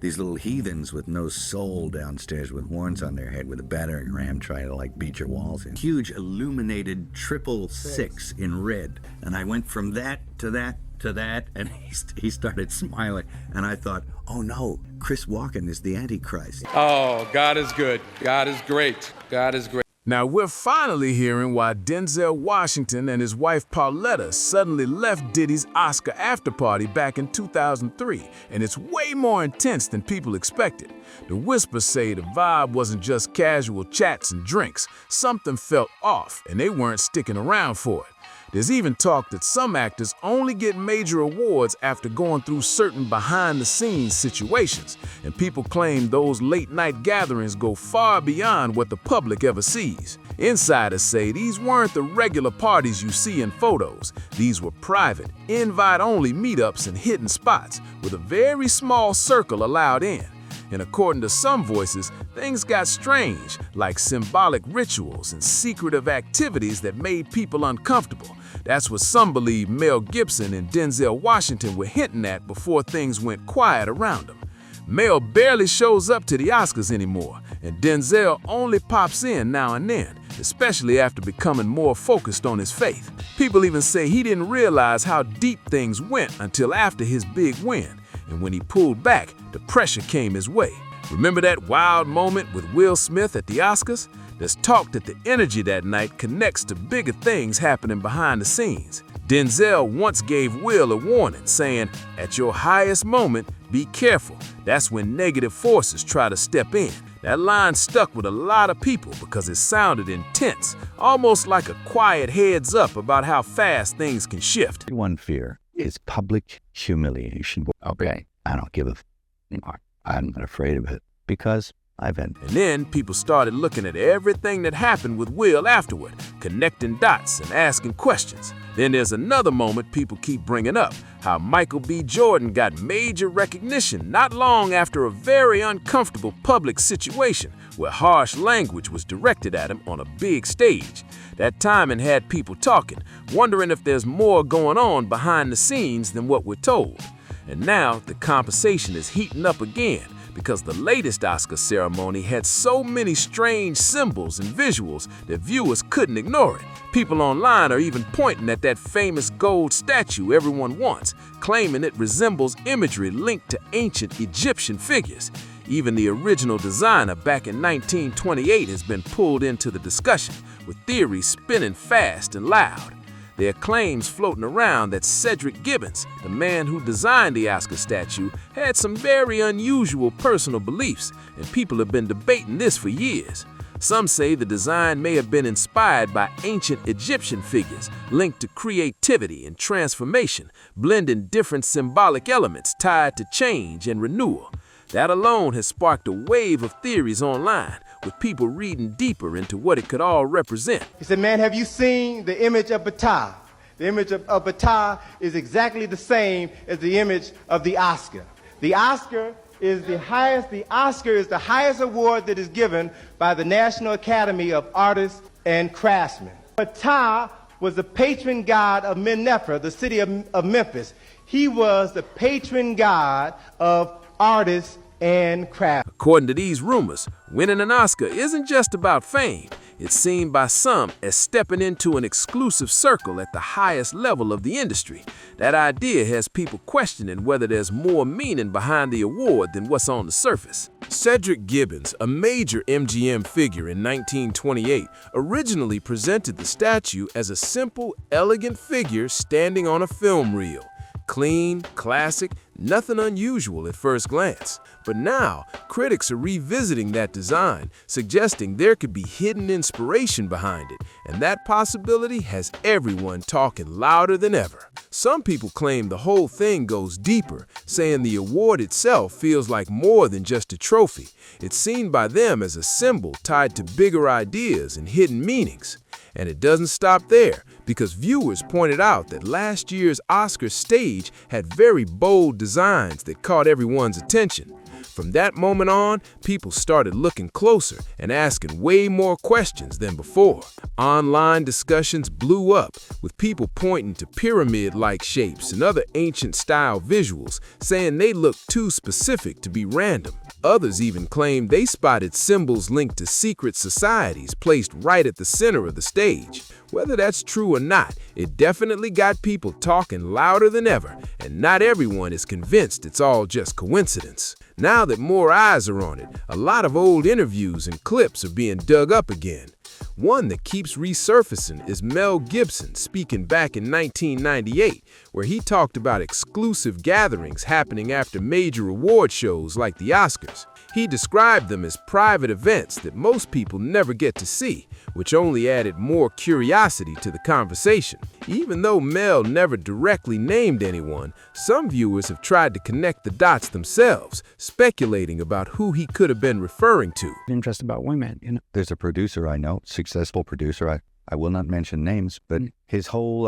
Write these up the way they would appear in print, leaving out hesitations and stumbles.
these little heathens with no soul downstairs with horns on their head with a battering ram trying to like beat your walls in. Huge illuminated 666 in red. And I went from that to that to that, and he started smiling. And I thought, oh no, Chris Walken is the Antichrist. Oh, God is good. God is great. God is great. Now we're finally hearing why Denzel Washington and his wife Pauletta suddenly left Diddy's Oscar afterparty back in 2003, and it's way more intense than people expected. The whispers say the vibe wasn't just casual chats and drinks. Something felt off, and they weren't sticking around for it. There's even talk that some actors only get major awards after going through certain behind-the-scenes situations, and people claim those late-night gatherings go far beyond what the public ever sees. Insiders say these weren't the regular parties you see in photos. These were private, invite-only meetups in hidden spots with a very small circle allowed in. And according to some voices, things got strange, like symbolic rituals and secretive activities that made people uncomfortable. That's what some believe Mel Gibson and Denzel Washington were hinting at before things went quiet around them. Mel barely shows up to the Oscars anymore, and Denzel only pops in now and then, especially after becoming more focused on his faith. People even say he didn't realize how deep things went until after his big win. And when he pulled back, the pressure came his way. Remember that wild moment with Will Smith at the Oscars? There's talk that the energy that night connects to bigger things happening behind the scenes. Denzel once gave Will a warning, saying, "At your highest moment, be careful. That's when negative forces try to step in." That line stuck with a lot of people because it sounded intense, almost like a quiet heads up about how fast things can shift. One fear is public humiliation. Okay, I don't give a f***. I'm not afraid of it because I've been. And then people started looking at everything that happened with Will afterward, connecting dots and asking questions. Then there's another moment people keep bringing up, how Michael B. Jordan got major recognition not long after a very uncomfortable public situation where harsh language was directed at him on a big stage. That timing had people talking, wondering if there's more going on behind the scenes than what we're told. And now the conversation is heating up again because the latest Oscar ceremony had so many strange symbols and visuals that viewers couldn't ignore it. People online are even pointing at that famous gold statue everyone wants, claiming it resembles imagery linked to ancient Egyptian figures. Even the original designer back in 1928 has been pulled into the discussion, with theories spinning fast and loud. There are claims floating around that Cedric Gibbons, the man who designed the Oscar statue, had some very unusual personal beliefs, and people have been debating this for years. Some say the design may have been inspired by ancient Egyptian figures linked to creativity and transformation, blending different symbolic elements tied to change and renewal. That alone has sparked a wave of theories online, with people reading deeper into what it could all represent. He said, man, have you seen the image of Bata? The image of Bata is exactly the same as the image of the Oscar. The Oscar is the highest award that is given by the National Academy of Artists and Craftsmen. Bata was the patron god of Mennefer, the city of Memphis. He was the patron god of artists and craft. According to these rumors, winning an Oscar isn't just about fame. It's seen by some as stepping into an exclusive circle at the highest level of the industry. That idea has people questioning whether there's more meaning behind the award than what's on the surface. Cedric Gibbons, a major MGM figure in 1928, originally presented the statue as a simple, elegant figure standing on a film reel. Clean, classic, nothing unusual at first glance. But now, critics are revisiting that design, suggesting there could be hidden inspiration behind it, and that possibility has everyone talking louder than ever. Some people claim the whole thing goes deeper, saying the award itself feels like more than just a trophy. It's seen by them as a symbol tied to bigger ideas and hidden meanings. And it doesn't stop there, because viewers pointed out that last year's Oscar stage had very bold designs that caught everyone's attention. From that moment on, people started looking closer and asking way more questions than before. Online discussions blew up, with people pointing to pyramid-like shapes and other ancient-style visuals, saying they looked too specific to be random. Others even claimed they spotted symbols linked to secret societies placed right at the center of the stage. Whether that's true or not, it definitely got people talking louder than ever, and not everyone is convinced it's all just coincidence. Now that more eyes are on it, a lot of old interviews and clips are being dug up again. One that keeps resurfacing is Mel Gibson speaking back in 1998, where he talked about exclusive gatherings happening after major award shows like the Oscars. He described them as private events that most people never get to see, which only added more curiosity to the conversation. Even though Mel never directly named anyone, some viewers have tried to connect the dots themselves, speculating about who he could have been referring to. Interest about women, you know. There's a producer I know, successful producer. I will not mention names, but his whole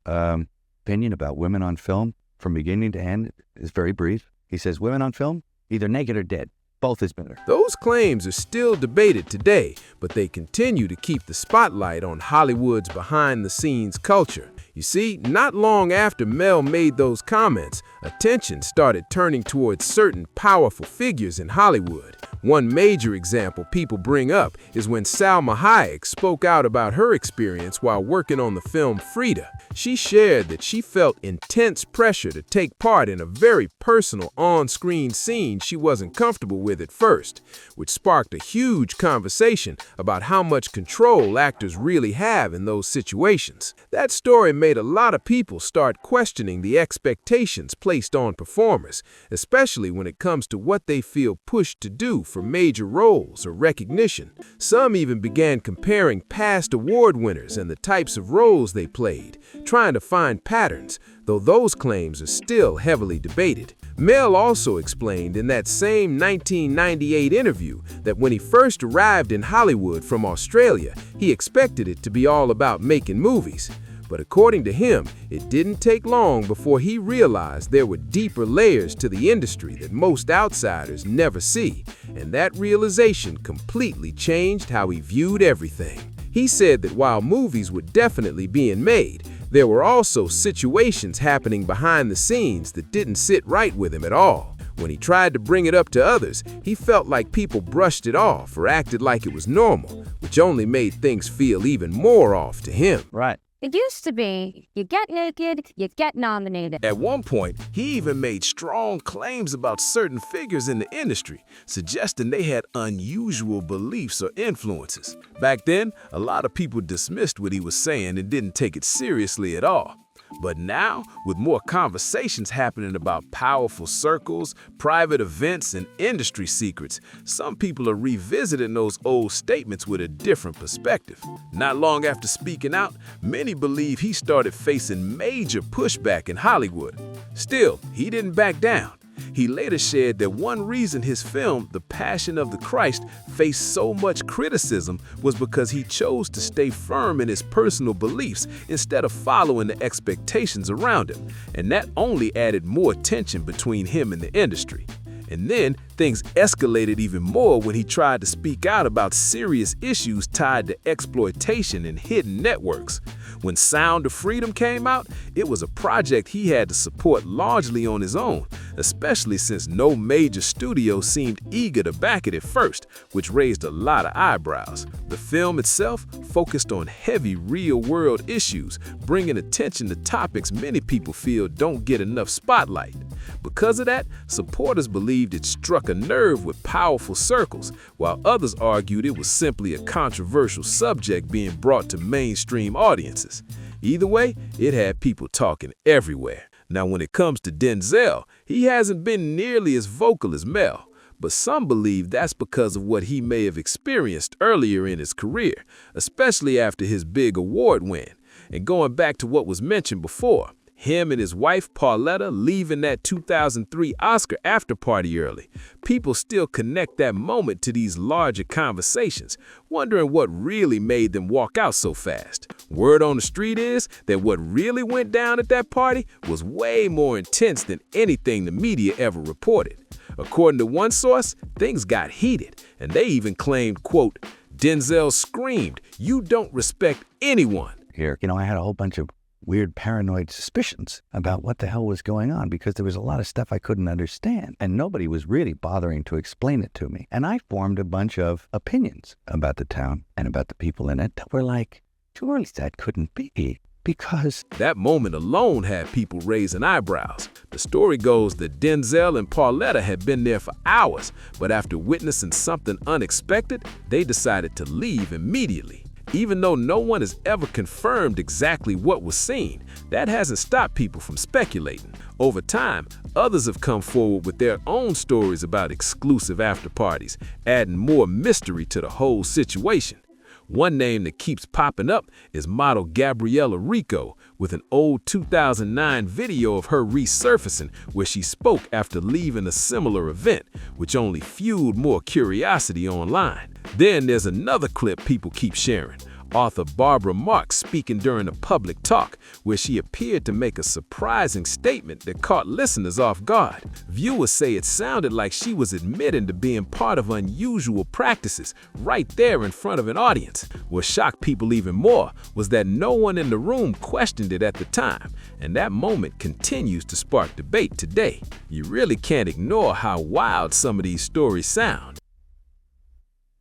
opinion about women on film from beginning to end is very brief. He says women on film, either naked or dead. Both is better. Those claims are still debated today, but they continue to keep the spotlight on Hollywood's behind-the-scenes culture. You see, not long after Mel made those comments, attention started turning towards certain powerful figures in Hollywood. One major example people bring up is when Salma Hayek spoke out about her experience while working on the film Frida. She shared that she felt intense pressure to take part in a very personal on-screen scene she wasn't comfortable with at first, which sparked a huge conversation about how much control actors really have in those situations. That story made a lot of people start questioning the expectations placed on performers, especially when it comes to what they feel pushed to do for major roles or recognition. Some even began comparing past award winners and the types of roles they played, trying to find patterns, though those claims are still heavily debated. Mel also explained in that same 1998 interview that when he first arrived in Hollywood from Australia, he expected it to be all about making movies. But according to him, it didn't take long before he realized there were deeper layers to the industry that most outsiders never see, and that realization completely changed how he viewed everything. He said that while movies were definitely being made, there were also situations happening behind the scenes that didn't sit right with him at all. When he tried to bring it up to others, he felt like people brushed it off or acted like it was normal, which only made things feel even more off to him. Right. It used to be, you get naked, you get nominated. At one point, he even made strong claims about certain figures in the industry, suggesting they had unusual beliefs or influences. Back then, a lot of people dismissed what he was saying and didn't take it seriously at all. But now, with more conversations happening about powerful circles, private events, and industry secrets, some people are revisiting those old statements with a different perspective. Not long after speaking out, many believe he started facing major pushback in Hollywood. Still, he didn't back down. He later shared that one reason his film, The Passion of the Christ, faced so much criticism was because he chose to stay firm in his personal beliefs instead of following the expectations around him, and that only added more tension between him and the industry. And then things escalated even more when he tried to speak out about serious issues tied to exploitation and hidden networks. When Sound of Freedom came out, it was a project he had to support largely on his own, especially since no major studio seemed eager to back it at first, which raised a lot of eyebrows. The film itself focused on heavy real-world issues, bringing attention to topics many people feel don't get enough spotlight. Because of that, supporters believed it struck a nerve with powerful circles, while others argued it was simply a controversial subject being brought to mainstream audiences. Either way, it had people talking everywhere. Now, when it comes to Denzel, he hasn't been nearly as vocal as Mel, but some believe that's because of what he may have experienced earlier in his career, especially after his big award win. And going back to what was mentioned before, him and his wife Pauletta leaving that 2003 Oscar after-party early. People still connect that moment to these larger conversations, wondering what really made them walk out so fast. Word on the street is that what really went down at that party was way more intense than anything the media ever reported. According to one source, things got heated, and they even claimed, quote, Denzel screamed, "You don't respect anyone." Here, I had a whole bunch of weird paranoid suspicions about what the hell was going on because there was a lot of stuff I couldn't understand, and nobody was really bothering to explain it to me. And I formed a bunch of opinions about the town and about the people in it that were like, surely that couldn't be. Because that moment alone had people raising eyebrows. The story goes that Denzel and Pauletta had been there for hours, but after witnessing something unexpected, they decided to leave immediately. Even though no one has ever confirmed exactly what was seen, that hasn't stopped people from speculating. Over time, others have come forward with their own stories about exclusive after-parties, adding more mystery to the whole situation. One name that keeps popping up is model Gabriella Rico, with an old 2009 video of her resurfacing where she spoke after leaving a similar event, which only fueled more curiosity online. Then there's another clip people keep sharing. Author Barbara Marx speaking during a public talk where she appeared to make a surprising statement that caught listeners off guard. Viewers say it sounded like she was admitting to being part of unusual practices right there in front of an audience. What shocked people even more was that no one in the room questioned it at the time, and that moment continues to spark debate today. You really can't ignore how wild some of these stories sound.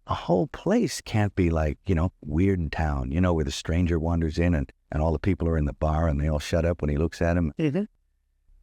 a whole place can't be like, Weird Town, where the stranger wanders in and all the people are in the bar and they all shut up when he looks at them. Mm-hmm.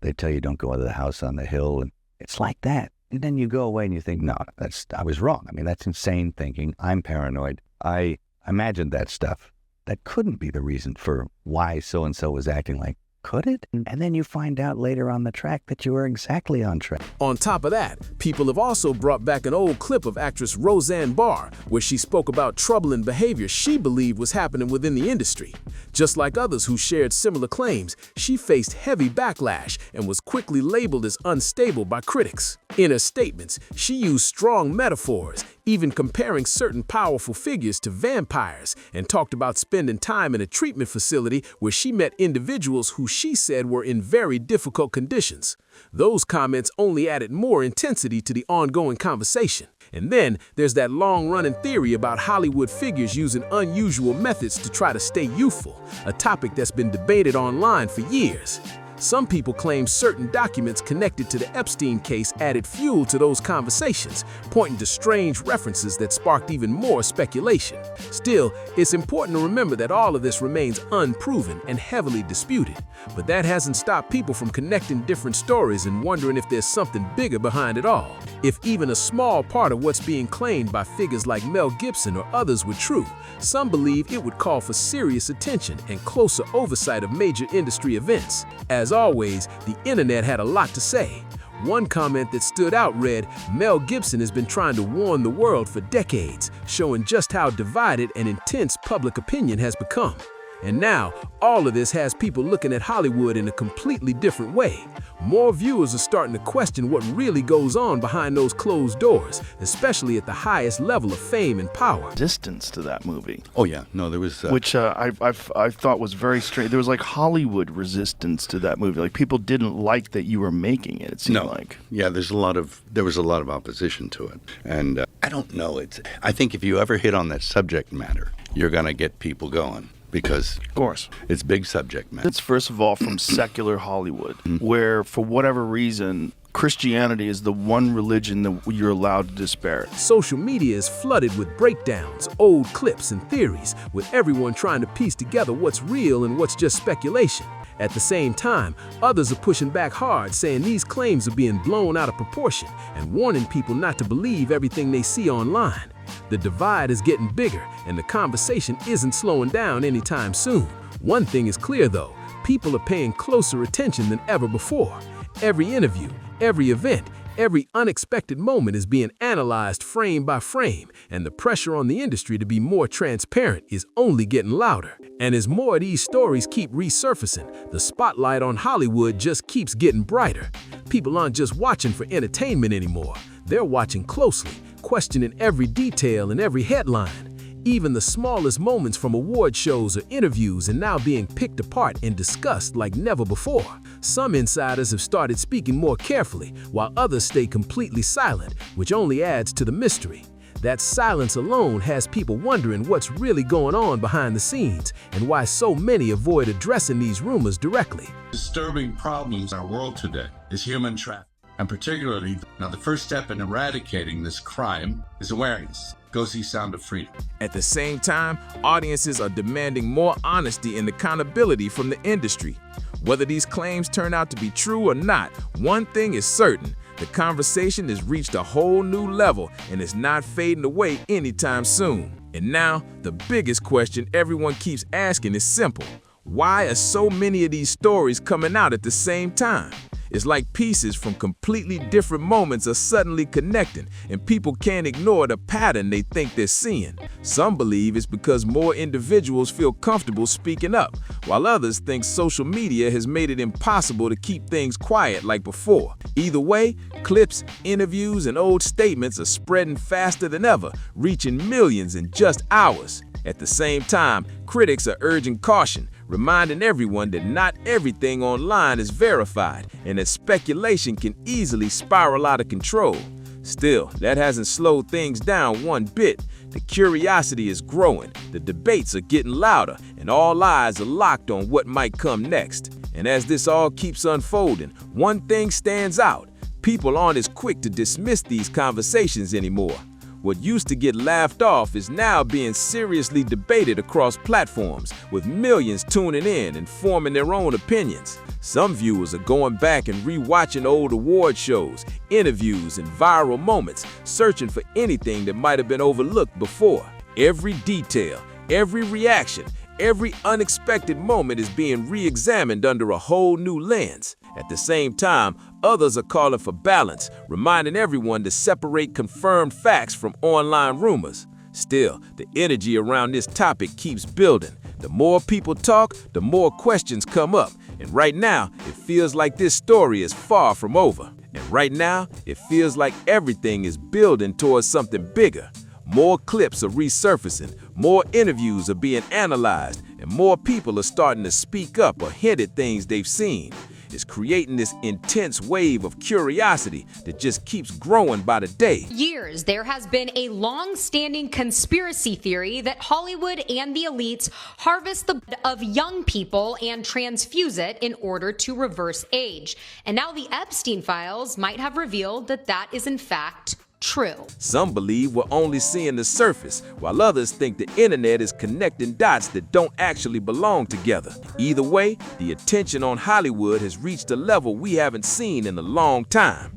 They tell you don't go to the house on the hill, and it's like that. And then you go away and you think, no, I was wrong. I mean, that's insane thinking. I'm paranoid. I imagined that stuff. That couldn't be the reason for why so-and-so was acting like. Could it? And then you find out later on the track that you were exactly on track. On top of that, people have also brought back an old clip of actress Roseanne Barr, where she spoke about troubling behavior she believed was happening within the industry. Just like others who shared similar claims, she faced heavy backlash and was quickly labeled as unstable by critics. In her statements, she used strong metaphors, even comparing certain powerful figures to vampires, and talked about spending time in a treatment facility where she met individuals who she said were in very difficult conditions. Those comments only added more intensity to the ongoing conversation. And then there's that long-running theory about Hollywood figures using unusual methods to try to stay youthful, a topic that's been debated online for years. Some people claim certain documents connected to the Epstein case added fuel to those conversations, pointing to strange references that sparked even more speculation. Still, it's important to remember that all of this remains unproven and heavily disputed. But that hasn't stopped people from connecting different stories and wondering if there's something bigger behind it all. If even a small part of what's being claimed by figures like Mel Gibson or others were true, some believe it would call for serious attention and closer oversight of major industry events. As always, the internet had a lot to say. One comment that stood out read, "Mel Gibson has been trying to warn the world for decades, showing just how divided and intense public opinion has become." And now, all of this has people looking at Hollywood in a completely different way. More viewers are starting to question what really goes on behind those closed doors, especially at the highest level of fame and power. Resistance to that movie. Oh, yeah. No, there was... Which I thought was very strange. There was like Hollywood resistance to that movie. Like people didn't like that you were making it, it seemed like. Yeah, there was a lot of opposition to it. And I don't know. I think if you ever hit on that subject matter, you're going to get people going. Because of course it's big subject matter. It's first of all from secular Hollywood, where for whatever reason Christianity is the one religion that you're allowed to disparage. Social media is flooded with breakdowns, old clips, and theories, with everyone trying to piece together what's real and what's just speculation. At the same time, others are pushing back hard, saying these claims are being blown out of proportion and warning people not to believe everything they see online. The divide is getting bigger, and the conversation isn't slowing down anytime soon. One thing is clear, though. People are paying closer attention than ever before. Every interview, every event, every unexpected moment is being analyzed frame by frame, and the pressure on the industry to be more transparent is only getting louder. And as more of these stories keep resurfacing, the spotlight on Hollywood just keeps getting brighter. People aren't just watching for entertainment anymore. They're watching closely, questioning every detail and every headline. Even the smallest moments from award shows or interviews are now being picked apart and discussed like never before. Some insiders have started speaking more carefully, while others stay completely silent, which only adds to the mystery. That silence alone has people wondering what's really going on behind the scenes and why so many avoid addressing these rumors directly. Disturbing problems in our world today is human trafficking. And particularly, now the first step in eradicating this crime is awareness. Go see Sound of Freedom. At the same time, audiences are demanding more honesty and accountability from the industry. Whether these claims turn out to be true or not, one thing is certain: the conversation has reached a whole new level and is not fading away anytime soon. And now, the biggest question everyone keeps asking is simple: why are so many of these stories coming out at the same time? It's like pieces from completely different moments are suddenly connecting, and people can't ignore the pattern they think they're seeing. Some believe it's because more individuals feel comfortable speaking up, while others think social media has made it impossible to keep things quiet like before. Either way, clips, interviews, and old statements are spreading faster than ever, reaching millions in just hours. At the same time, critics are urging caution, reminding everyone that not everything online is verified and that speculation can easily spiral out of control. Still, that hasn't slowed things down one bit. The curiosity is growing, the debates are getting louder, and all eyes are locked on what might come next. And as this all keeps unfolding, one thing stands out: people aren't as quick to dismiss these conversations anymore. What used to get laughed off is now being seriously debated across platforms, with millions tuning in and forming their own opinions. Some viewers are going back and re-watching old award shows, interviews, and viral moments, searching for anything that might have been overlooked before. Every detail, every reaction, every unexpected moment is being re-examined under a whole new lens. At the same time, others are calling for balance, reminding everyone to separate confirmed facts from online rumors. Still, the energy around this topic keeps building. The more people talk, the more questions come up. And right now, it feels like this story is far from over. And right now, it feels like everything is building towards something bigger. More clips are resurfacing, more interviews are being analyzed, and more people are starting to speak up or hint at things they've seen. It's creating this intense wave of curiosity that just keeps growing by the day. Years, there has been a long-standing conspiracy theory that Hollywood and the elites harvest the blood of young people and transfuse it in order to reverse age. And now the Epstein files might have revealed that that is in fact true. Some believe we're only seeing the surface, while others think the internet is connecting dots that don't actually belong together. Either way, the attention on Hollywood has reached a level we haven't seen in a long time.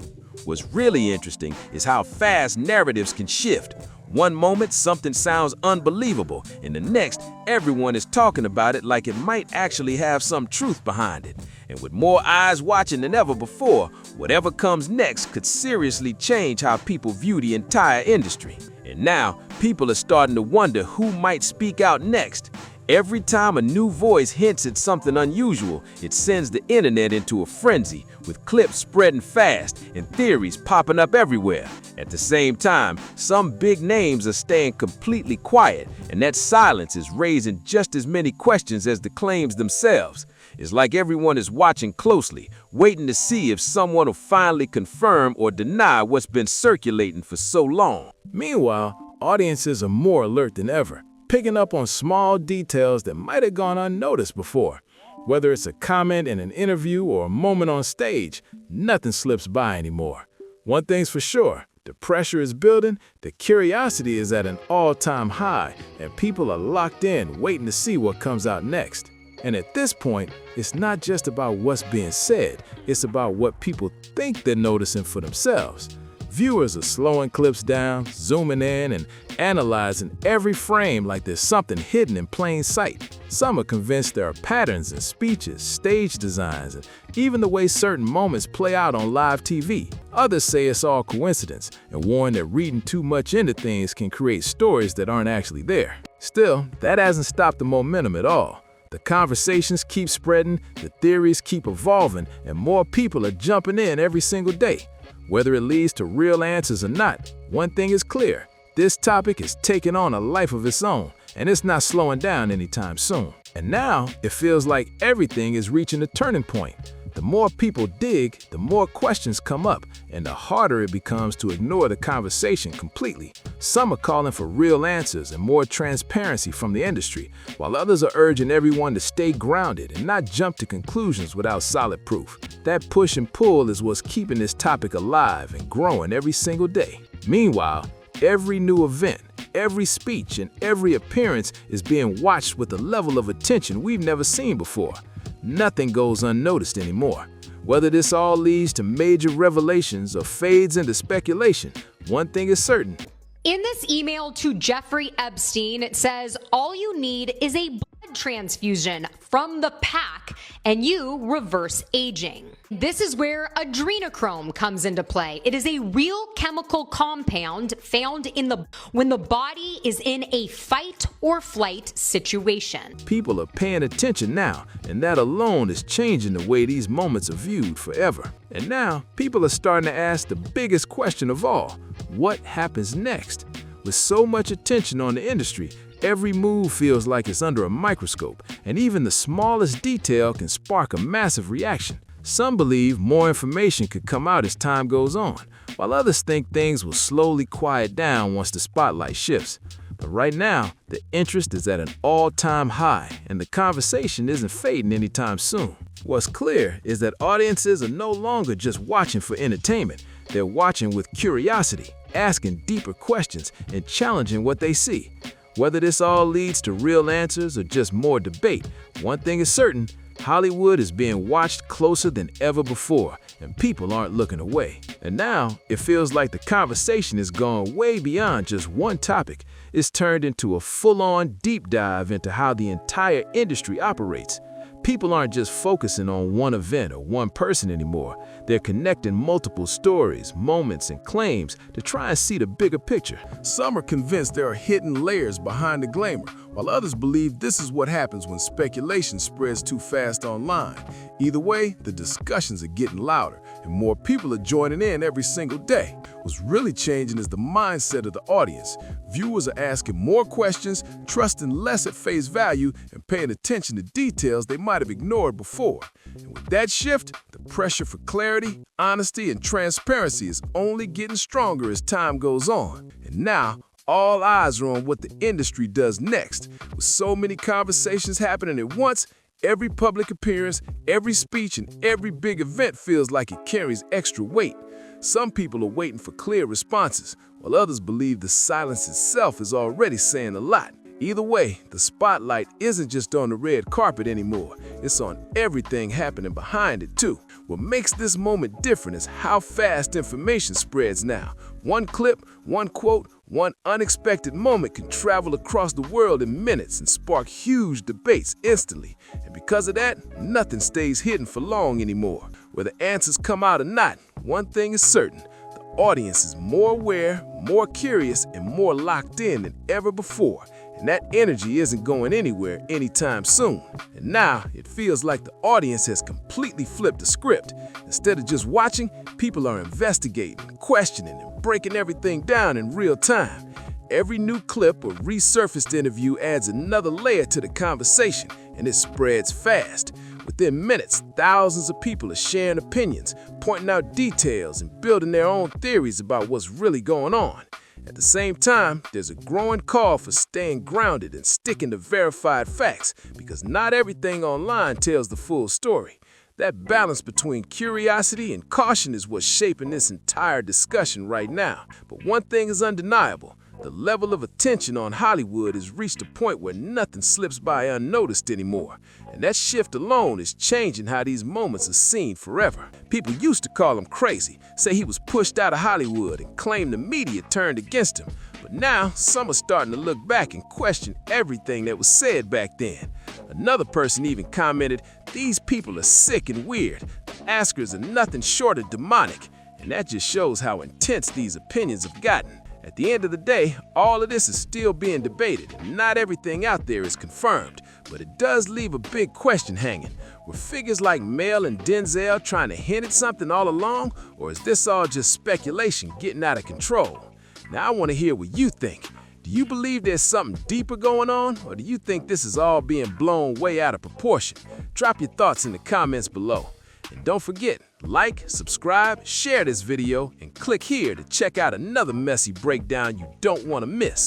What's really interesting is how fast narratives can shift. One moment, something sounds unbelievable, and the next, everyone is talking about it like it might actually have some truth behind it. And with more eyes watching than ever before, whatever comes next could seriously change how people view the entire industry. And now, people are starting to wonder who might speak out next. Every time a new voice hints at something unusual, it sends the internet into a frenzy, with clips spreading fast and theories popping up everywhere. At the same time, some big names are staying completely quiet, and that silence is raising just as many questions as the claims themselves. It's like everyone is watching closely, waiting to see if someone will finally confirm or deny what's been circulating for so long. Meanwhile, audiences are more alert than ever, picking up on small details that might have gone unnoticed before. Whether it's a comment in an interview or a moment on stage, nothing slips by anymore. One thing's for sure, the pressure is building, the curiosity is at an all-time high, and people are locked in, waiting to see what comes out next. And at this point, it's not just about what's being said, it's about what people think they're noticing for themselves. Viewers are slowing clips down, zooming in, and analyzing every frame like there's something hidden in plain sight. Some are convinced there are patterns in speeches, stage designs, and even the way certain moments play out on live TV. Others say it's all coincidence and warn that reading too much into things can create stories that aren't actually there. Still, that hasn't stopped the momentum at all. The conversations keep spreading, the theories keep evolving, and more people are jumping in every single day. Whether it leads to real answers or not, one thing is clear: This topic is taking on a life of its own, and it's not slowing down anytime soon. And now, it feels like everything is reaching a turning point. The more people dig, the more questions come up, and the harder it becomes to ignore the conversation completely. Some are calling for real answers and more transparency from the industry, while others are urging everyone to stay grounded and not jump to conclusions without solid proof. That push and pull is what's keeping this topic alive and growing every single day. Meanwhile, every new event, every speech, and every appearance is being watched with a level of attention we've never seen before. Nothing goes unnoticed anymore. Whether this all leads to major revelations or fades into speculation, one thing is certain. In this email to Jeffrey Epstein, it says, all you need is a blood transfusion from the pack and you reverse aging. This is where adrenochrome comes into play. It is a real chemical compound found when the body is in a fight or flight situation. People are paying attention now, and that alone is changing the way these moments are viewed forever. And now, people are starting to ask the biggest question of all: what happens next? With so much attention on the industry, every move feels like it's under a microscope, and even the smallest detail can spark a massive reaction. Some believe more information could come out as time goes on, while others think things will slowly quiet down once the spotlight shifts. But right now, the interest is at an all-time high, and the conversation isn't fading anytime soon. What's clear is that audiences are no longer just watching for entertainment. They're watching with curiosity, asking deeper questions, and challenging what they see. Whether this all leads to real answers or just more debate, one thing is certain: Hollywood is being watched closer than ever before, and people aren't looking away. And now, it feels like the conversation has gone way beyond just one topic. It's turned into a full-on deep dive into how the entire industry operates. People aren't just focusing on one event or one person anymore. They're connecting multiple stories, moments, and claims to try and see the bigger picture. Some are convinced there are hidden layers behind the glamour, while others believe this is what happens when speculation spreads too fast online. Either way, the discussions are getting louder, and more people are joining in every single day. What's really changing is the mindset of the audience. Viewers are asking more questions, trusting less at face value, and paying attention to details they might have ignored before. And with that shift, the pressure for clarity, honesty, and transparency is only getting stronger as time goes on. And now, all eyes are on what the industry does next. With so many conversations happening at once, every public appearance, every speech, and every big event feels like it carries extra weight. Some people are waiting for clear responses, while others believe the silence itself is already saying a lot. Either way, the spotlight isn't just on the red carpet anymore. It's on everything happening behind it, too. What makes this moment different is how fast information spreads now. One clip, one quote, one unexpected moment can travel across the world in minutes and spark huge debates instantly. And because of that, nothing stays hidden for long anymore. Whether answers come out or not, one thing is certain: the audience is more aware, more curious, and more locked in than ever before. And that energy isn't going anywhere anytime soon. And now, it feels like the audience has completely flipped the script. Instead of just watching, people are investigating, questioning, and breaking everything down in real time. Every new clip or resurfaced interview adds another layer to the conversation, and it spreads fast. Within minutes, thousands of people are sharing opinions, pointing out details, and building their own theories about what's really going on. At the same time, there's a growing call for staying grounded and sticking to verified facts, because not everything online tells the full story. That balance between curiosity and caution is what's shaping this entire discussion right now. But one thing is undeniable: the level of attention on Hollywood has reached a point where nothing slips by unnoticed anymore. And that shift alone is changing how these moments are seen forever. People used to call him crazy, say he was pushed out of Hollywood, and claim the media turned against him. But now, some are starting to look back and question everything that was said back then. Another person even commented, "These people are sick and weird. The askers are nothing short of demonic." And that just shows how intense these opinions have gotten. At the end of the day, all of this is still being debated, and not everything out there is confirmed. But it does leave a big question hanging. Were figures like Mel and Denzel trying to hint at something all along, or is this all just speculation getting out of control? Now I want to hear what you think. Do you believe there's something deeper going on, or do you think this is all being blown way out of proportion? Drop your thoughts in the comments below. And don't forget, like, subscribe, share this video, and click here to check out another messy breakdown you don't want to miss.